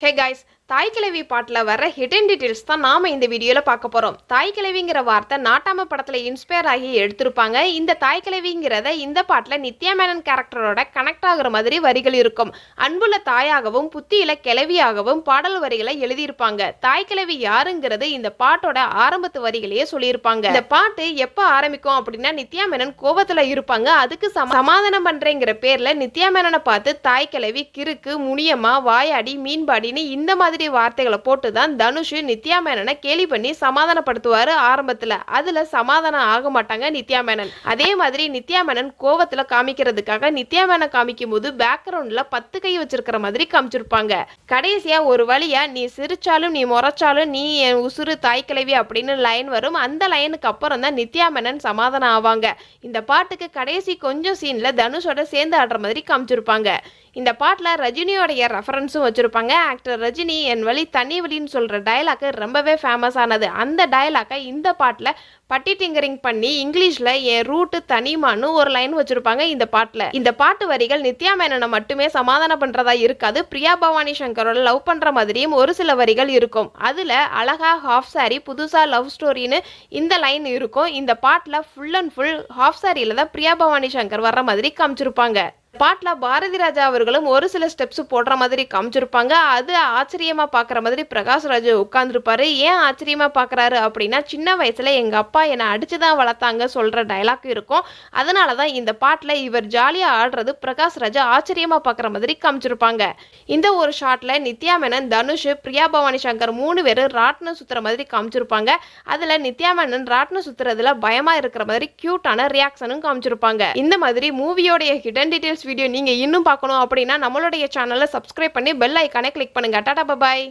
Hey guys, தாய் கிழவி பாட்டில் வர ஹிடன் டீட்டெயில்ஸ் தான் நாம் இந்த வீடியோவில் பார்க்க போகிறோம். தாய் கிழவிங்கிற வார்த்தை நாட்டாம படத்தில் இன்ஸ்பயர் ஆகி எடுத்திருப்பாங்க. இந்த தாய் கிழவிங்கிறத இந்த பாட்டில் நித்யா மேனன் கேரக்டரோட கனெக்ட் ஆகுற மாதிரி வரிகள் இருக்கும். அன்புள்ள தாயாகவும் புத்தியில கிழவியாகவும் பாடல் வரிகளை எழுதியிருப்பாங்க. தாய் கிழவி யாருங்கிறது இந்த பாட்டோட ஆரம்பத்து வரிகளையே சொல்லியிருப்பாங்க. இந்த பாட்டு எப்போ ஆரம்பிக்கும் அப்படின்னா நித்யா மேனன் கோவத்தில் இருப்பாங்க. அதுக்கு சமாதானம் பண்றேங்கிற பேர்ல நித்யா மேனனை பார்த்து தாய் கிழவி, கிறுக்கு, முனியம்மா, வாயாடி, மீன்பாடி இந்த மாதிரி வார்த்தைகளை போட்டு தான் தனுஷ் நித்யா மேனனை கேலி பண்ணி சமாதானப்படுத்துவாரு ஆரம்பத்துல. அதுல சமாதானம் ஆக மாட்டாங்க நித்யா மேனன். அதே மாதிரி நித்யா மேனன் கோவத்துல காமிக்கிறதுக்காக நித்யா மேனன் காமிக்கும் போது பேக்ரவுண்ட்ல 10 கை வச்சிருக்கிற மாதிரி காமிச்சிருப்பாங்க. கடைசியா ஒரு வழியா நீ சிரிச்சாலும் நீ முறைச்சாலும் நீ என் உசுறு தாய் கிழவி அப்படின்னு லைன் வரும். அந்த லைனுக்கு அப்புறம் தான் நித்யா மேனன் சமாதானம் ஆவாங்க. இந்த பாட்டுக்கு கடைசி கொஞ்சம் சீன்ல தனுஷோட சேர்ந்து ஆடுற மாதிரி காமிச்சிருப்பாங்க. இந்த பாட்டில் ரஜினியோடைய ரெஃபரன்ஸும் வச்சுருப்பாங்க. ஆக்டர் ரஜினி என் வழி தனி வழின்னு சொல்கிற டயலாக்கு ரொம்பவே ஃபேமஸ் ஆனது. அந்த டயலாக்கை இந்த பாட்டில் பட்டி டிங்கரிங் பண்ணி இங்கிலீஷில் என் ரூட்டு தனிமான்னு ஒரு லைன் வச்சுருப்பாங்க இந்த பாட்டில். இந்த பாட்டு வரிகள் நித்யா மேனனை மட்டுமே சமாதானம் பண்ணுறதா இருக்காது. பிரியா பவானி சங்கரோட லவ் பண்ணுற மாதிரியும் ஒரு சில வரிகள் இருக்கும். அதில் அழகா ஹாஃப் சாரி புதுசாக லவ் ஸ்டோரின்னு இந்த லைன் இருக்கும். இந்த பாட்டில் ஃபுல் அண்ட் ஃபுல் ஹாஃப் சாரியில் தான் பிரியா பவானி சங்கர் வர்ற மாதிரி காமிச்சிருப்பாங்க. பாட்டில் பாரதி ராஜா அவர்களும் ஒரு சில ஸ்டெப்ஸ் போடுற மாதிரி காமிச்சிருப்பாங்க. அது ஆச்சரியமா பார்க்குற மாதிரி பிரகாஷ் ராஜ் உட்காந்துருப்பாரு. ஏன் ஆச்சரியமா பார்க்குறாரு அப்படின்னா, சின்ன வயசுல எங்க அப்பா என்னை அடிச்சு தான் வளர்த்தாங்க சொல்ற டைலாக் இருக்கும். அதனால தான் இந்த பாட்டில் இவர் ஜாலியா ஆடுறது பிரகாஷ் ராஜ் ஆச்சரியமா பார்க்குற மாதிரி காமிச்சிருப்பாங்க. இந்த ஒரு ஷாட்ல நித்யா மேனன், தனுஷ், பிரியா பவானி சங்கர் 3 பேரும் ராட்னம் சுத்துற மாதிரி காமிச்சிருப்பாங்க. அதுல நித்யா மேனன் ராட்னம் சுத்துறதுல பயமா இருக்கிற மாதிரி கியூட்டான ரியாக்ஷனும் காமிச்சிருப்பாங்க. இந்த மாதிரி மூவியோடைய ஹிடன் டீடைல்ஸ் வீடியோ நீங்க இன்னும் பார்க்கணும் அப்படின்னா நம்மளுடைய சேனலை சப்ஸ்கிரைப் பண்ணி பெல் ஐகானை கிளிக் பண்ணுங்க. Tata, bye bye.